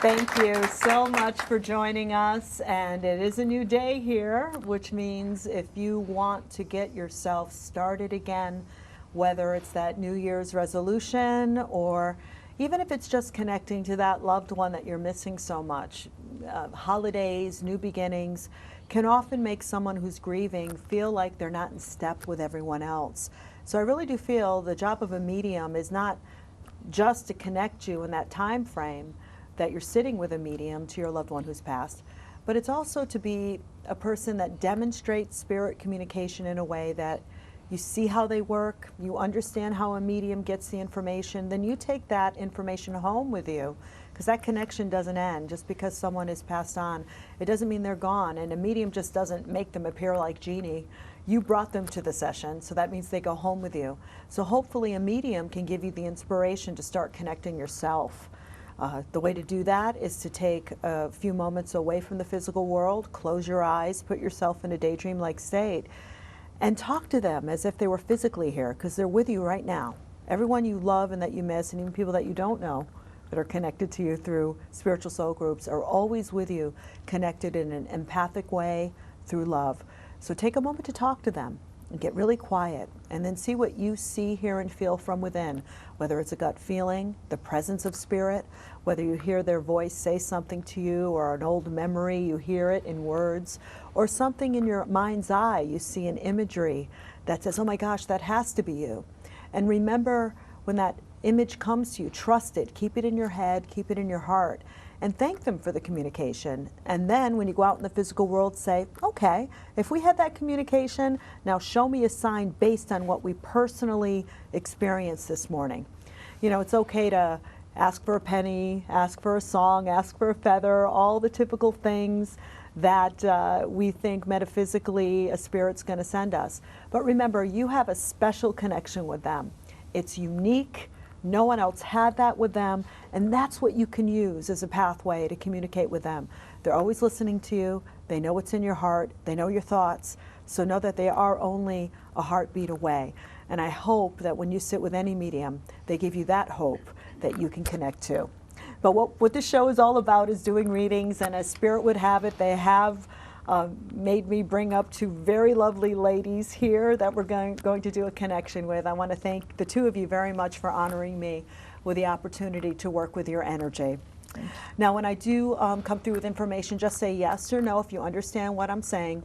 Thank you so much for joining us, and it is a new day here, which means if you want to get yourself started again, whether it's that New Year's resolution or even if it's just connecting to that loved one that you're missing so much, holidays, new beginnings can often make someone who's grieving feel like they're not in step with everyone else. So I really do feel the job of a medium is not just to connect you in that time frame that you're sitting with a medium to your loved one who's passed, but it's also to be a person that demonstrates spirit communication in a way that you see how they work, you understand how a medium gets the information, then you take that information home with you, because that connection doesn't end just because someone is passed on. It doesn't mean they're gone, and a medium just doesn't make them appear like genie. You brought them to the session, so that means they go home with you. So hopefully a medium can give you the inspiration to start connecting yourself. The way to do that is to take a few moments away from the physical world, close your eyes, put yourself in a daydream-like state, and talk to them as if they were physically here, because they're with you right now. Everyone you love and that you miss, and even people that you don't know that are connected to you through spiritual soul groups, are always with you, connected in an empathic way through love. So take a moment to talk to them and get really quiet, and then see what you see, hear, and feel from within, whether it's a gut feeling, the presence of spirit, whether you hear their voice say something to you, or an old memory, you hear it in words, or something in your mind's eye, you see an imagery that says, oh my gosh, that has to be you. And remember, when that image comes to you, trust it, keep it in your head, keep it in your heart, and thank them for the communication. And then when you go out in the physical world, say, okay, if we had that communication, now show me a sign based on what we personally experienced this morning. You know, it's okay to ask for a penny, ask for a song, ask for a feather, all the typical things that we think metaphysically a spirit's going to send us. But remember, you have a special connection with them. It's unique. No one else had that with them, and that's what you can use as a pathway to communicate with them. They're always listening to you. They know what's in your heart. They know your thoughts. So know that they are only a heartbeat away. And I hope that when you sit with any medium, they give you that hope that you can connect to. But what this show is all about is doing readings, and as Spirit would have it, they have made me bring up two very lovely ladies here that we're going to do a connection with. I want to thank the two of you very much for honoring me with the opportunity to work with your energy. Now, when I do come through with information, just say yes or no if you understand what I'm saying.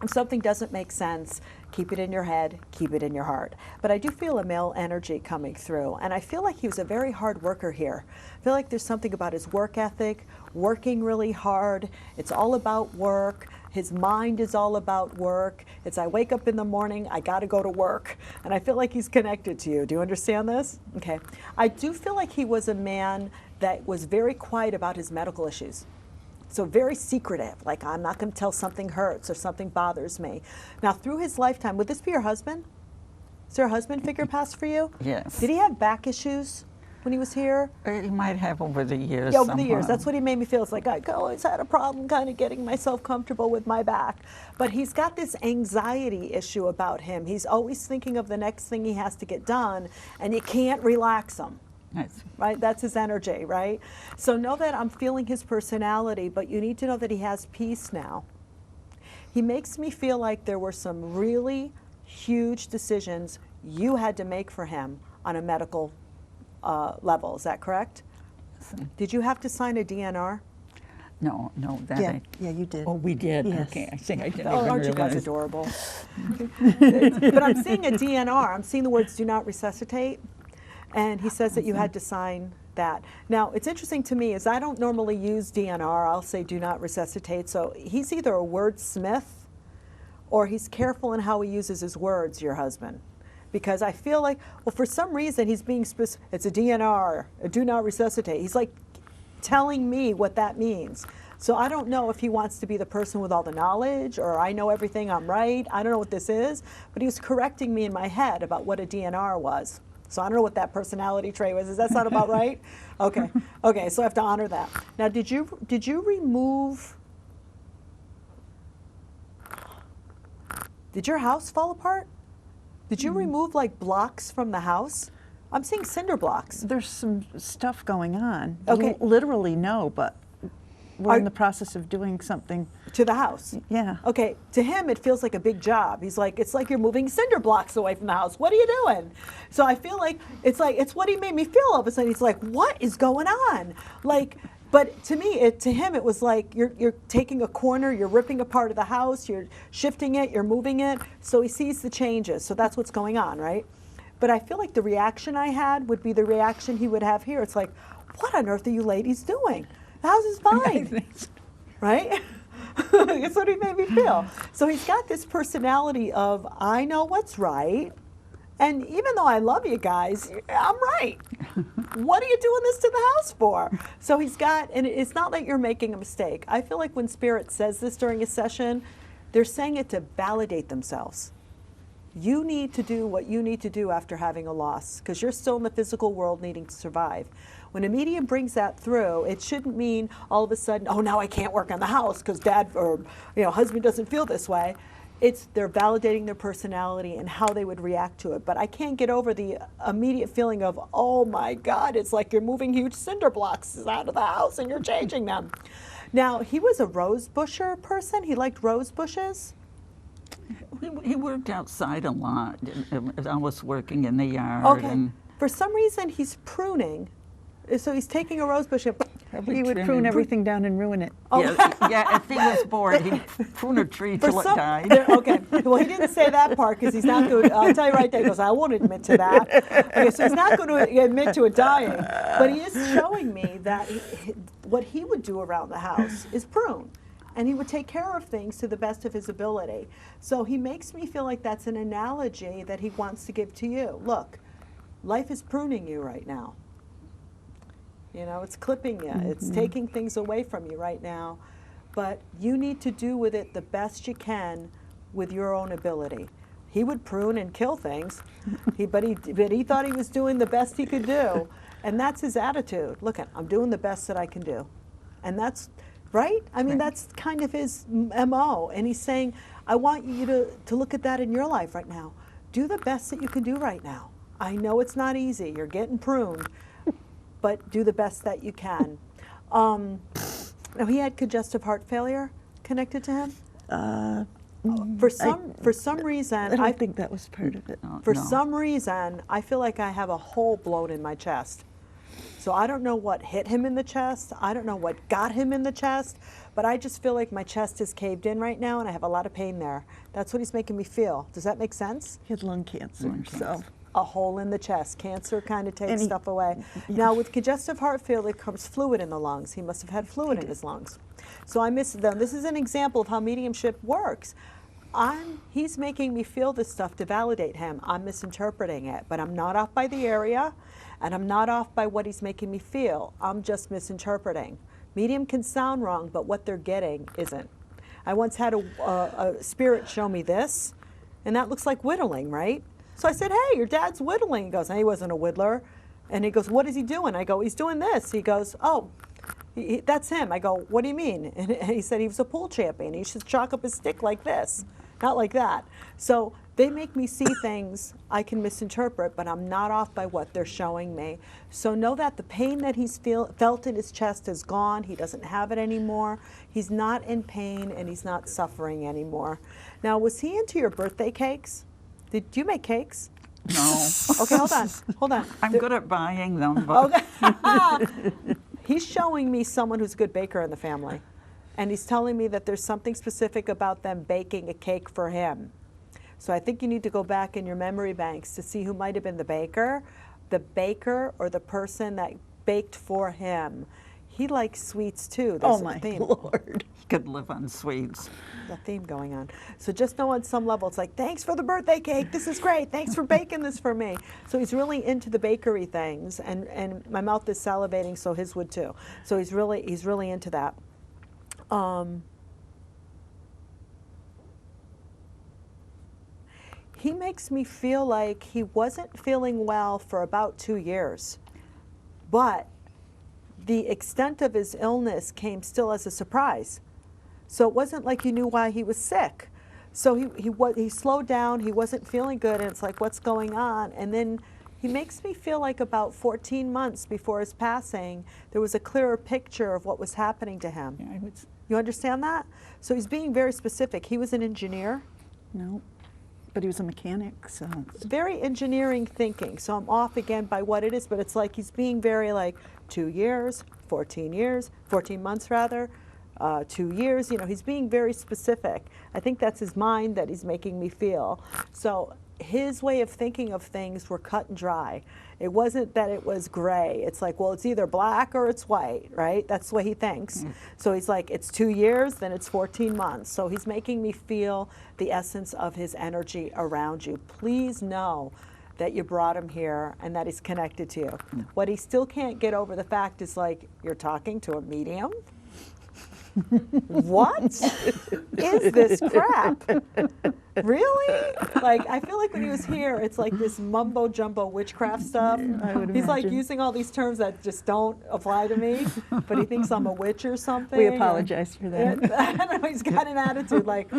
If something doesn't make sense, keep it in your head, keep it in your heart. But I do feel a male energy coming through, and I feel like he was a very hard worker here. I feel like there's something about his work ethic, working really hard. It's all about work. His mind is all about work. It's I wake up in the morning, I got to go to work. And I feel like he's connected to you. Do you understand this? Okay. I do feel like he was a man that was very quiet about his medical issues. So very secretive, like I'm not going to tell something hurts or something bothers me. Now through his lifetime, would this be your husband? Is there a husband figure passed for you? Yes. Did he have back issues when he was here? He might have over the years. Yeah, over the years. That's what he made me feel. It's like I always had a problem kind of getting myself comfortable with my back. But he's got this anxiety issue about him. He's always thinking of the next thing he has to get done, and you can't relax him. Yes. Right? That's his energy, right? So know that I'm feeling his personality, but you need to know that he has peace now. He makes me feel like there were some really huge decisions you had to make for him on a medical level. Is that correct? Yes. Did you have to sign a DNR? No, that Yeah, you did. Oh, we did? Yes. Okay, I think I didn't Oh, even aren't you guys realize. adorable? But I'm seeing a DNR. I'm seeing the words do not resuscitate. And he says that you had to sign that. Now, it's interesting to me is I don't normally use DNR. I'll say do not resuscitate. So he's either a wordsmith or he's careful in how he uses his words, your husband. Because I feel like, well, for some reason he's being specific. It's a DNR, a do not resuscitate. He's like telling me what that means. So I don't know if he wants to be the person with all the knowledge, or I know everything, I'm right. I don't know what this is, but he was correcting me in my head about what a DNR was. So I don't know what that personality trait was. Does that sound about right? Okay. Okay, so I have to honor that. Now, did you remove, did your house fall apart? Did you remove like blocks from the house? I'm seeing cinder blocks. There's some stuff going on. Okay. Literally no, but we're in the process of doing something. To the house? Yeah. Okay, to him it feels like a big job. He's like, it's like you're moving cinder blocks away from the house. What are you doing? So I feel like it's what he made me feel all of a sudden. He's like, what is going on? Like, but to me, to him it was like you're taking a corner, you're ripping a part of the house, you're shifting it, you're moving it. So he sees the changes. So that's what's going on, right? But I feel like the reaction I had would be the reaction he would have here. It's like, what on earth are you ladies doing? The house is fine, right? That's what he made me feel. So he's got this personality of, I know what's right, and even though I love you guys, I'm right. What are you doing this to the house for? So he's got, and it's not like you're making a mistake. I feel like when Spirit says this during a session, they're saying it to validate themselves. You need to do what you need to do after having a loss, because you're still in the physical world needing to survive. When a medium brings that through, it shouldn't mean all of a sudden, oh, now I can't work on the house because dad or husband doesn't feel this way. It's they're validating their personality and how they would react to it. But I can't get over the immediate feeling of, oh my God, it's like you're moving huge cinder blocks out of the house and you're changing them. Now, he was a rose busher person. He liked rose bushes. He worked outside a lot. I was working in the yard. Okay. And For some reason, he's pruning. So he's taking a rose bush and He would prune everything down and ruin it. Oh. Yeah, if he was bored, he'd prune a tree till it died. Okay, well, he didn't say that part because he's not going to, I'll tell you right there, he goes, I won't admit to that. Okay, so he's not going to admit to it dying, but he is showing me that what he would do around the house is prune. And he would take care of things to the best of his ability. So he makes me feel like that's an analogy that he wants to give to you. Look, life is pruning you right now. You know, it's clipping you. It's taking things away from you right now. But you need to do with it the best you can with your own ability. He would prune and kill things, but he thought he was doing the best he could do. And that's his attitude. Look, I'm doing the best that I can do. And that's, right? I mean, that's kind of his MO. And he's saying, I want you to look at that in your life right now. Do the best that you can do right now. I know it's not easy. You're getting pruned. But do the best that you can. Now, he had congestive heart failure connected to him? For some reason, I think that was part of it. For some reason, I feel like I have a hole blown in my chest. So I don't know what hit him in the chest. I don't know what got him in the chest. But I just feel like my chest is caved in right now, and I have a lot of pain there. That's what he's making me feel. Does that make sense? He had lung cancer. So. A hole in the chest. Cancer kind of takes stuff away. Now, with congestive heart failure comes fluid in the lungs. He must have had fluid in his lungs. So I miss them. This is an example of how mediumship works. He's making me feel this stuff to validate him. I'm misinterpreting it, but I'm not off by the area, and I'm not off by what he's making me feel. I'm just misinterpreting. Medium can sound wrong, but what they're getting isn't. I once had a spirit show me this, and that looks like whittling, right? So I said, hey, your dad's whittling. He goes, he wasn't a whittler. And he goes, what is he doing? I go, he's doing this. He goes, oh, that's him. I go, what do you mean? And he said he was a pool champion. He should chalk up his stick like this, not like that. So they make me see things I can misinterpret, but I'm not off by what they're showing me. So know that the pain that he's felt in his chest is gone. He doesn't have it anymore. He's not in pain, and he's not suffering anymore. Now, was he into your birthday cakes? Did you make cakes? No. Okay, hold on. I'm good at buying them, but Okay. He's showing me someone who's a good baker in the family. And he's telling me that there's something specific about them baking a cake for him. So I think you need to go back in your memory banks to see who might have been the baker or the person that baked for him. he likes sweets too. Oh There's a my theme. Lord. He could live on sweets. The theme going on. So just know on some level, it's like, thanks for the birthday cake. This is great. Thanks for baking this for me. So he's really into the bakery things, and my mouth is salivating, so his would too. So he's really into that. He makes me feel like he wasn't feeling well for about 2 years, but the extent of his illness came still as a surprise. So it wasn't like you knew why he was sick. So he slowed down, he wasn't feeling good, and it's like, what's going on? And then he makes me feel like about 14 months before his passing, there was a clearer picture of what was happening to him. Yeah, You understand that? So he's being very specific. He was an engineer. no, but he was a mechanic, so. Very engineering thinking. So I'm off again by what it is, but it's like he's being very like 2 years, 14 months rather, 2 years. You know, he's being very specific. I think that's his mind that he's making me feel. So his way of thinking of things were cut and dry. It wasn't that it was gray. It's like, well, it's either black or it's white, right? That's the way he thinks. So he's like, it's 2 years, then it's 14 months. So he's making me feel the essence of his energy around you. Please know that you brought him here and that he's connected to you. What he still can't get over the fact is like, you're talking to a medium? What is this crap? Really? Like, I feel like when he was here, it's like this mumbo jumbo witchcraft stuff. I would He's like imagine. using all these terms that just don't apply to me, but he thinks I'm a witch or something. We or- apologize for that. I don't know, he's got an attitude like,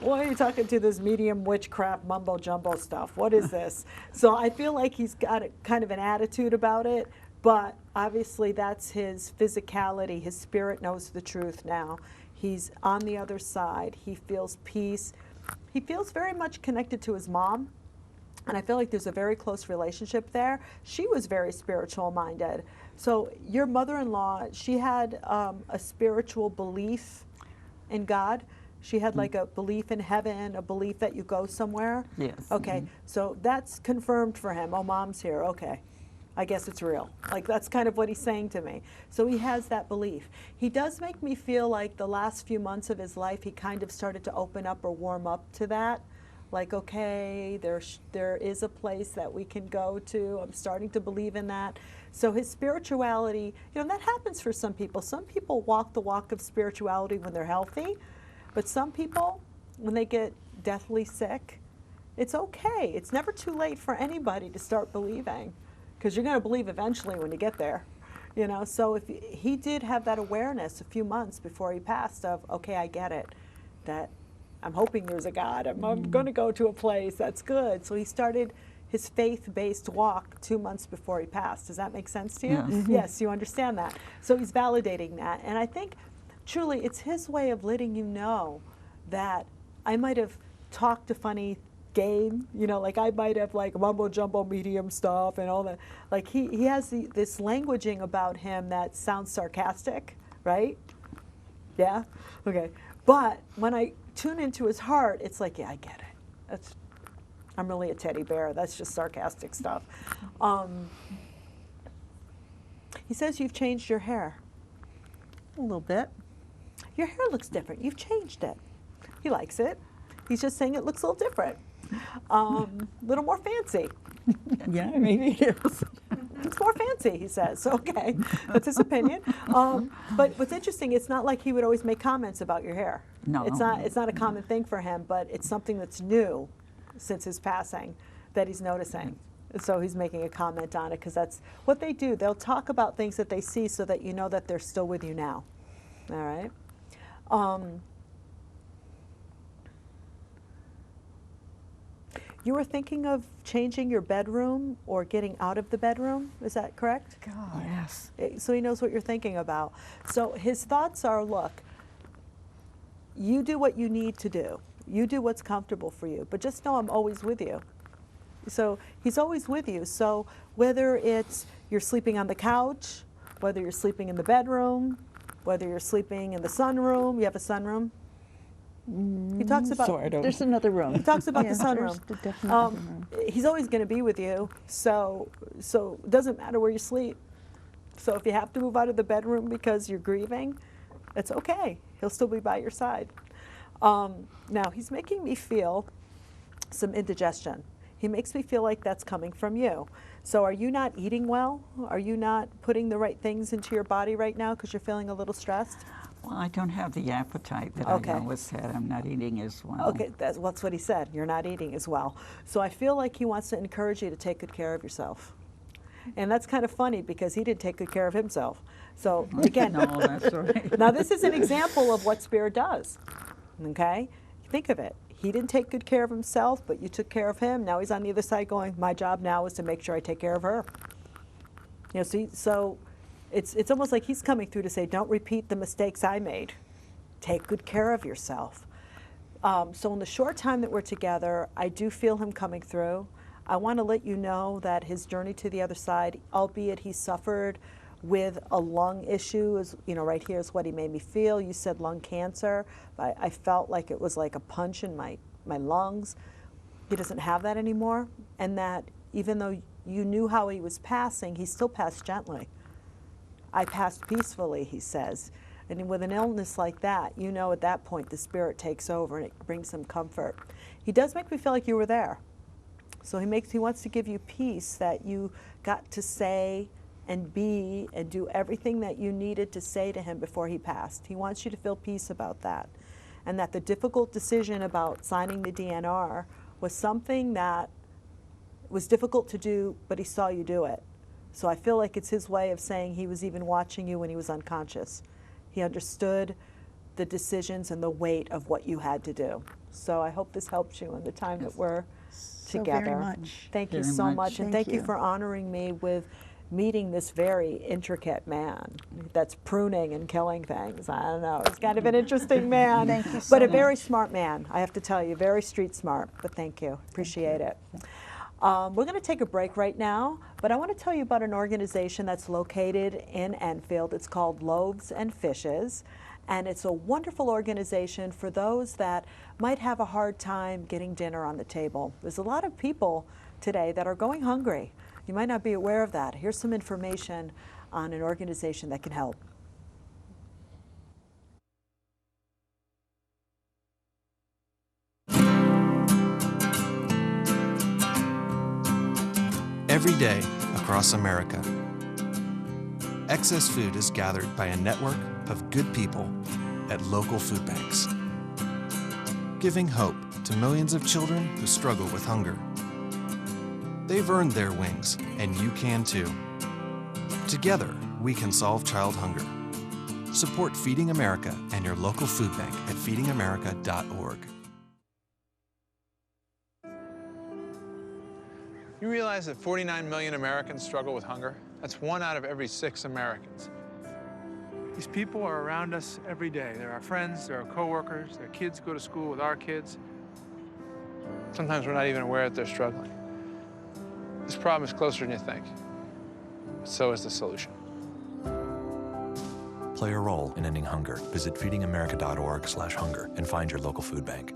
why are you talking to this medium witchcraft mumbo jumbo stuff? What is this? So I feel like he's got a, kind of an attitude about it, but obviously that's his physicality. His spirit knows the truth now. He's on the other side. He feels peace. He feels very much connected to his mom. And I feel like there's a very close relationship there. She was very spiritual minded. So your mother-in-law, she had a spiritual belief in God. She had like a belief in heaven, a belief that you go somewhere. Yes. Okay, so that's confirmed for him. Oh, mom's here. Okay, I guess it's real. Like that's kind of what he's saying to me. So he has that belief. He does make me feel like the last few months of his life, he kind of started to open up or warm up to that. Like, okay, there is a place that we can go to. I'm starting to believe in that. So his spirituality, you know, that happens for some people. Some people walk the walk of spirituality when they're healthy, but some people, when they get deathly sick, it's okay. It's never too late for anybody to start believing, because you're going to believe eventually when you get there. You know, so if he did have that awareness a few months before he passed of, okay, I get it, that I'm hoping there's a God. I'm going to go to a place that's good. So he started his faith-based walk 2 months before he passed. Does that make sense to you? Yes. Yes, you understand that. So he's validating that. And I think truly it's his way of letting you know that I might have talked a funny game, you know, like I might have like mumbo jumbo medium stuff and all that. Like he has this languaging about him that sounds sarcastic, right? Yeah? Okay. But when I tune into his heart, it's like, yeah, I get it. I'm really a teddy bear. That's just sarcastic stuff. He says you've changed your hair. A little bit. Your hair looks different. You've changed it. He likes it. He's just saying it looks a little different. Little more fancy. Yeah, maybe it is. It's more fancy, he says. Okay, that's his opinion. But what's interesting, it's not like he would always make comments about your hair. No. It's not a common thing for him, but it's something that's new since his passing that he's noticing. So he's making a comment on it because that's what they do. They'll talk about things that they see so that you know that they're still with you now. All right? You were thinking of changing your bedroom or getting out of the bedroom, is that correct? God. Yes. So he knows what you're thinking about. So his thoughts are, look, you do what you need to do. You do what's comfortable for you, but just know I'm always with you. So he's always with you. So whether it's you're sleeping on the couch, whether you're sleeping in the bedroom, whether you're sleeping in the sunroom, you have a sunroom? He talks about Sort of. There's another room. He talks about Yeah, the sunroom. there's definitely another room. He's always going to be with you, so it doesn't matter where you sleep. So if you have to move out of the bedroom because you're grieving, it's okay. He'll still be by your side. Now, he's making me feel some indigestion. He makes me feel like that's coming from you. So are you not eating well? Are you not putting the right things into your body right now because you're feeling a little stressed? Well, I don't have the appetite that Okay. I always had. I'm not eating as well. Okay, that's what he said. You're not eating as well. So I feel like he wants to encourage you to take good care of yourself. And that's kind of funny because he didn't take good care of himself. So again, No, that's right. now this is an example of what Spirit does, okay? Think of it. He didn't take good care of himself, but you took care of him. Now he's on the other side going, my job now is to make sure I take care of her. You know, so it's almost like he's coming through to say, don't repeat the mistakes I made. Take good care of yourself. So in the short time that we're together, I do feel him coming through. I want to let you know that his journey to the other side, albeit he suffered with a lung issue, is, you know, right here is what he made me feel. You said lung cancer. I felt like it was like a punch in my lungs. He doesn't have that anymore. And that even though you knew how he was passing, he still passed gently. I passed peacefully, he says. And with an illness like that, you know at that point the Spirit takes over and it brings some comfort. He does make me feel like you were there. So he wants to give you peace that you got to say and be and do everything that you needed to say to him before he passed. He wants you to feel peace about that. And that the difficult decision about signing the DNR was something that was difficult to do, but he saw you do it. So I feel like it's his way of saying he was even watching you when he was unconscious. He understood the decisions and the weight of what you had to do. So I hope this helps you in the time that we're together. Very much. Thank you Very so much. much. And thank you for honoring me with meeting this very intricate man that's pruning and killing things. I don't know. He's kind of an interesting man. Thank you so but a very much. smart man, I have to tell you. Very street smart. But thank you. Appreciate it. We're going to take a break right now, but I want to tell you about an organization that's located in Enfield. It's called Loaves and Fishes, and it's a wonderful organization for those that might have a hard time getting dinner on the table. There's a lot of people today that are going hungry. You might not be aware of that. Here's some information on an organization that can help. Every day across America, excess food is gathered by a network of good people at local food banks, giving hope to millions of children who struggle with hunger. They've earned their wings, and you can too. Together, we can solve child hunger. Support Feeding America and your local food bank at feedingamerica.org. You realize that 49 million Americans struggle with hunger? That's 1 out of every 6 Americans. These people are around us every day. They're our friends, they're our coworkers, their kids go to school with our kids. Sometimes we're not even aware that they're struggling. This problem is closer than you think. But so is the solution. Play a role in ending hunger. Visit feedingamerica.org/hunger and find your local food bank.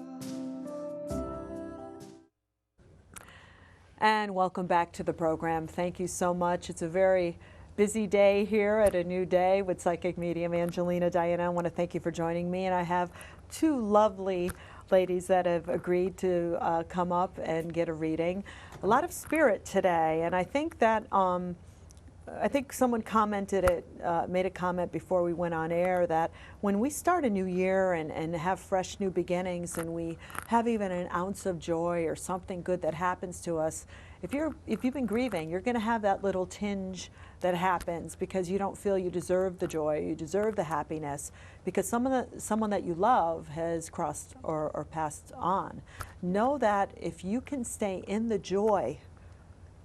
And welcome back to the program. Thank you so much. It's a very busy day here at A New Day with psychic medium Angelina. Diana, I want to thank you for joining me. And I have 2 lovely ladies that have agreed to come up and get a reading. A lot of spirit today, and I think that I think someone commented it, made a comment before we went on air that when we start a new year and have fresh new beginnings and we have even an ounce of joy or something good that happens to us, if you've been grieving, you're going to have that little tinge that happens because you don't feel you deserve the joy, you deserve the happiness, because someone that you love has crossed or passed on. Know that if you can stay in the joy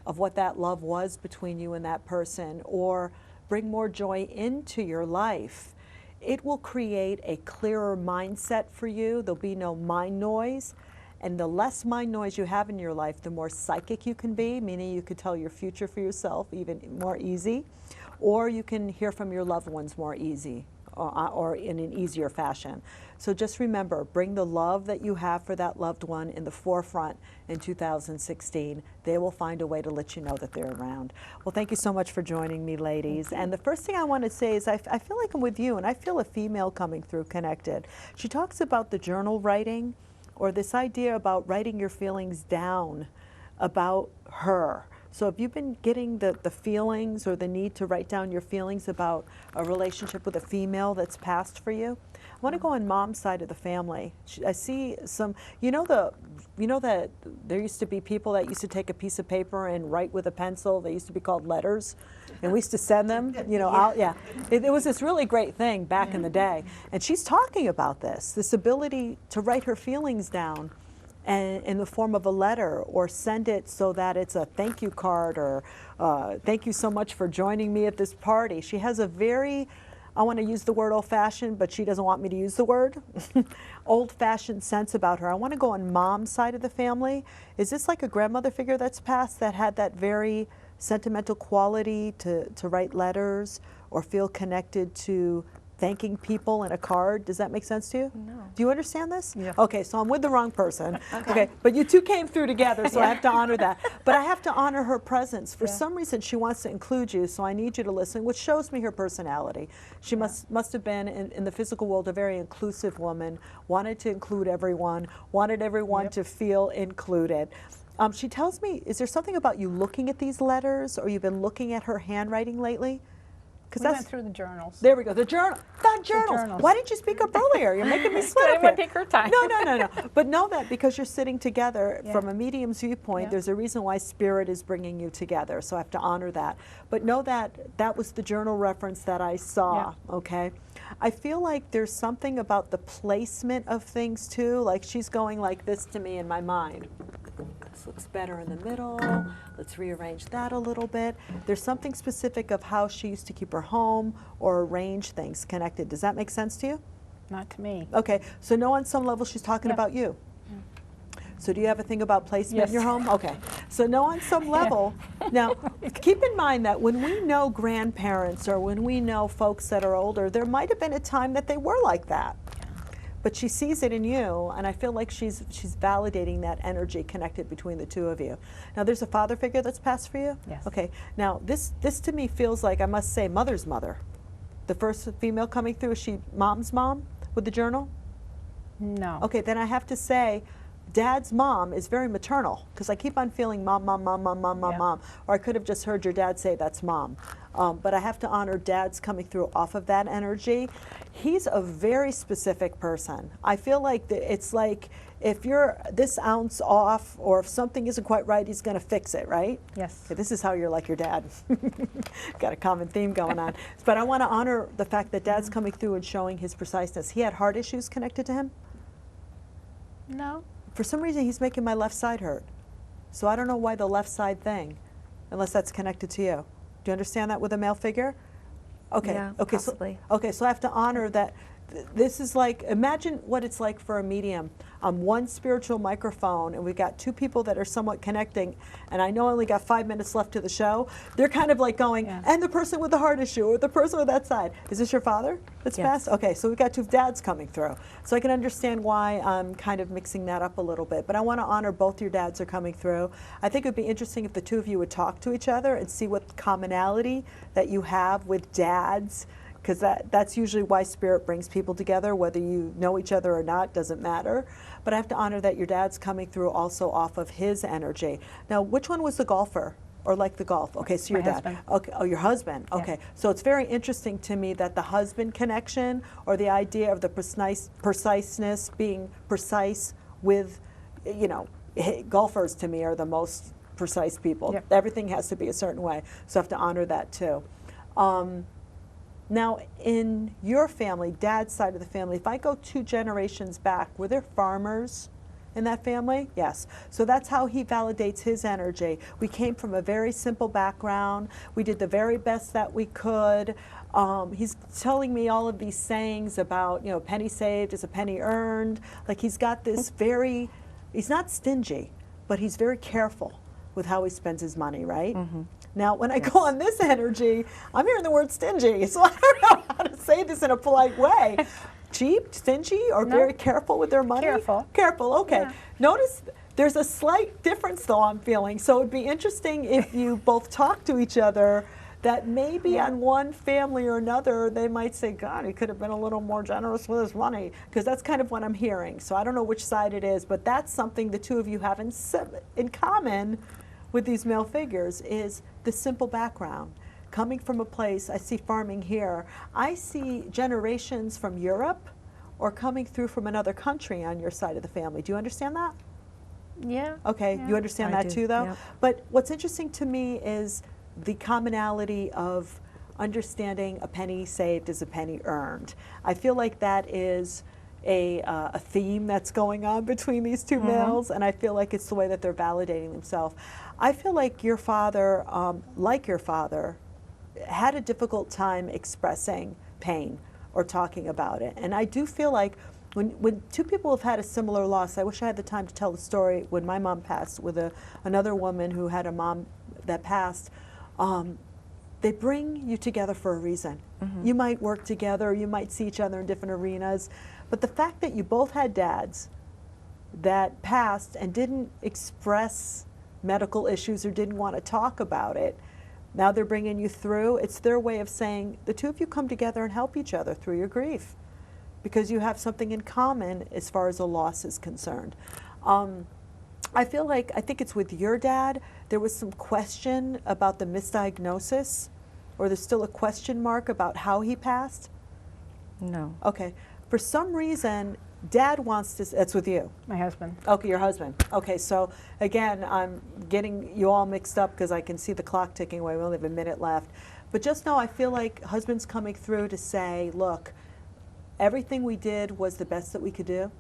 of what that love was between you and that person, or bring more joy into your life, it will create a clearer mindset for you. There'll be no mind noise. And the less mind noise you have in your life, the more psychic you can be, meaning you could tell your future for yourself even more easy, or you can hear from your loved ones more easy. or in an easier fashion. So just remember, bring the love that you have for that loved one in the forefront in 2016. They will find a way to let you know that they're around. Well, thank you so much for joining me, ladies. And the first thing I want to say is I feel like I'm with you, and I feel a female coming through connected. She talks about the journal writing, or this idea about writing your feelings down about her. So if you've been getting the feelings or the need to write down your feelings about a relationship with a female that's passed for you, I want to go on mom's side of the family. I see some, you know that there used to be people that used to take a piece of paper and write with a pencil. They used to be called letters, and we used to send them, you know, out. Yeah. It was this really great thing back in the day. And she's talking about this ability to write her feelings down and in the form of a letter, or send it so that it's a thank you card, or thank you so much for joining me at this party. She has a very, I want to use the word old-fashioned, but she doesn't want me to use the word, old-fashioned sense about her. I want to go on mom's side of the family. Is this like a grandmother figure that's passed that had that very sentimental quality to write letters or feel connected to thanking people in a card? Does that make sense to you? No. Do you understand this? Yeah. Okay, so I'm with the wrong person. Okay, but you two came through together, so I have to honor that. But I have to honor her presence. For some reason, she wants to include you, so I need you to listen, which shows me her personality. She must have been, in the physical world, a very inclusive woman, wanted to include everyone, wanted everyone to feel included. She tells me, is there something about you looking at these letters, or you've been looking at her handwriting lately? We went through the journals. There we go. The journals. Why didn't you speak up earlier? You're making me sweat. I didn't want to take her time. No. But know that because you're sitting together from a medium's viewpoint, there's a reason why Spirit is bringing you together. So I have to honor that. But know that that was the journal reference that I saw. Okay. I feel like there's something about the placement of things too. Like she's going like this to me in my mind. This looks better in the middle. Let's rearrange that a little bit. There's something specific of how she used to keep her home or arrange things connected. Does that make sense to you? Not to me. Okay, so no, on some level she's talking about you. So do you have a thing about placement in your home? Okay, so no, on some level. Now, keep in mind that when we know grandparents or when we know folks that are older, there might have been a time that they were like that. But she sees it in you, and I feel like she's validating that energy connected between the two of you. Now, there's a father figure that's passed for you? Yes. Okay, now this to me feels like, I must say, mother's mother. The first female coming through, is she mom's mom with the journal? No. Okay, then I have to say, Dad's mom is very maternal, because I keep on feeling mom, mom, mom, mom, mom, mom, mom. Or I could have just heard your dad say that's mom. But I have to honor Dad's coming through off of that energy. He's a very specific person. I feel like it's like if you're this ounce off, or if something isn't quite right, he's going to fix it, right? Yes. Okay, this is how you're like your dad. Got a common theme going on. But I want to honor the fact that Dad's coming through and showing his preciseness. He had heart issues connected to him? No. For some reason, he's making my left side hurt. So I don't know why the left side thing, unless that's connected to you. Do you understand that with a male figure? Okay. Yeah, okay. possibly. So I have to honor that. This is like, imagine what it's like for a medium. One spiritual microphone, and we've got two people that are somewhat connecting, and I know I only got 5 minutes left to the show. They're kind of like going, and the person with the heart issue, or the person with that side. Is this your father that's passed? Okay, so we've got two dads coming through. So I can understand why I'm kind of mixing that up a little bit. But I want to honor both your dads are coming through. I think it would be interesting if the two of you would talk to each other and see what commonality that you have with dads, because that's usually why Spirit brings people together. Whether you know each other or not doesn't matter. But I have to honor that your dad's coming through also off of his energy. Now, which one was the golfer? Or like the golf? Okay, so your dad. Husband. Okay, oh, your husband. Yeah. Okay, so it's very interesting to me that the husband connection, or the idea of the preciseness, being precise with, you know, golfers to me are the most precise people. Yep. Everything has to be a certain way. So I have to honor that too. Now, in your family, Dad's side of the family, if I go 2 generations back, were there farmers in that family? Yes. So that's how he validates his energy. We came from a very simple background. We did the very best that we could. He's telling me all of these sayings about, you know, penny saved is a penny earned. Like he's got this very, he's not stingy, but he's very careful with how he spends his money, right? Now, when I go on this energy, I'm hearing the word stingy, so I don't know how to say this in a polite way. Cheap, stingy, or No. very careful with their money? Careful. Careful, okay. Yeah. Notice there's a slight difference, though, I'm feeling. So it'd be interesting if you both talk to each other, that maybe on one family or another, they might say, God, he could have been a little more generous with his money, because that's kind of what I'm hearing. So I don't know which side it is, but that's something the two of you have in common with these male figures, is the simple background. Coming from a place, I see farming here, I see generations from Europe or coming through from another country on your side of the family. Do you understand that? Yeah. Okay, Yeah. you understand I that do, too, though? yep. But what's interesting to me is the commonality of understanding a penny saved is a penny earned. I feel like that is a theme that's going on between these two males, and I feel like it's the way that they're validating themselves. I feel like your father, had a difficult time expressing pain or talking about it. And I do feel like when two people have had a similar loss, I wish I had the time to tell the story when my mom passed with another woman who had a mom that passed. They bring you together for a reason. You might work together, you might see each other in different arenas, but the fact that you both had dads that passed and didn't express medical issues or didn't want to talk about it, now they're bringing you through. It's their way of saying the two of you come together and help each other through your grief, because you have something in common as far as a loss is concerned. I think it's with your dad, there was some question about the misdiagnosis, or there's still a question mark about how he passed? No. Okay. For some reason, Dad wants to, that's with you. My husband. Okay, your husband. Okay, so again, I'm getting you all mixed up because I can see the clock ticking away. We only have a minute left. But just know I feel like husband's coming through to say, look, everything we did was the best that we could do.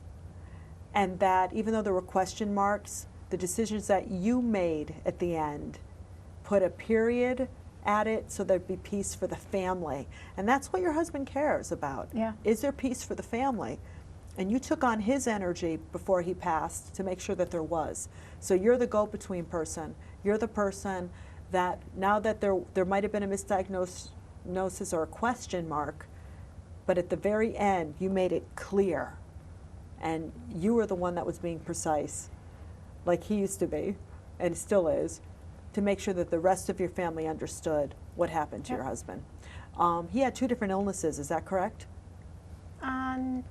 And that even though there were question marks, the decisions that you made at the end put a period at it so there'd be peace for the family. And that's what your husband cares about. Yeah. Is there peace for the family? And you took on his energy before he passed to make sure that there was. So you're the go-between person. You're the person that now that there might have been a misdiagnosis or a question mark, but at the very end, you made it clear. And you were the one that was being precise, like he used to be, and still is, to make sure that the rest of your family understood what happened to your husband. He had 2 different illnesses, is that correct? No.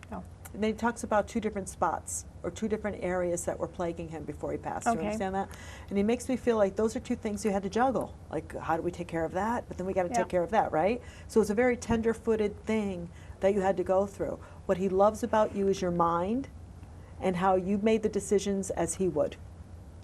And then he talks about 2 different spots or 2 different areas that were plaguing him before he passed. Do you Okay. understand that? And he makes me feel like those are 2 things you had to juggle. Like, how do we take care of that? But then we got to Yeah. take care of that, right? So it's a very tender-footed thing that you had to go through. What he loves about you is your mind and how you made the decisions as he would.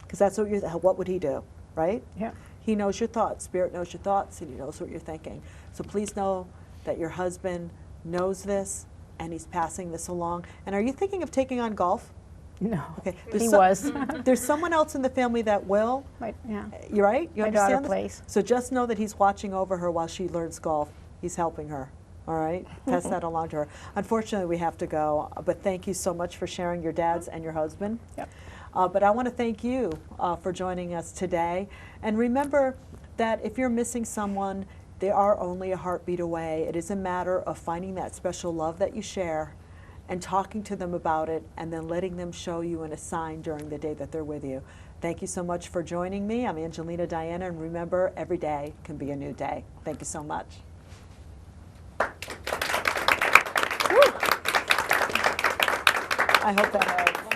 Because that's what would he do, right? Yeah. He knows your thoughts. Spirit knows your thoughts, and he knows what you're thinking. So please know that your husband knows this, and he's passing this along. And are you thinking of taking on golf? No. Okay. He was. There's someone else in the family that will. Yeah. You're right? You My understand daughter this? plays. So just know that he's watching over her while she learns golf. He's helping her. All right? Pass that along to her. Unfortunately, we have to go. But thank you so much for sharing your dad's and your husband. Yep. But I want to thank you for joining us today. And remember that if you're missing someone, they are only a heartbeat away. It is a matter of finding that special love that you share and talking to them about it and then letting them show you in a sign during the day that they're with you. Thank you so much for joining me. I'm Angelina Diana, and remember, every day can be a new day. Thank you so much. I hope that helps.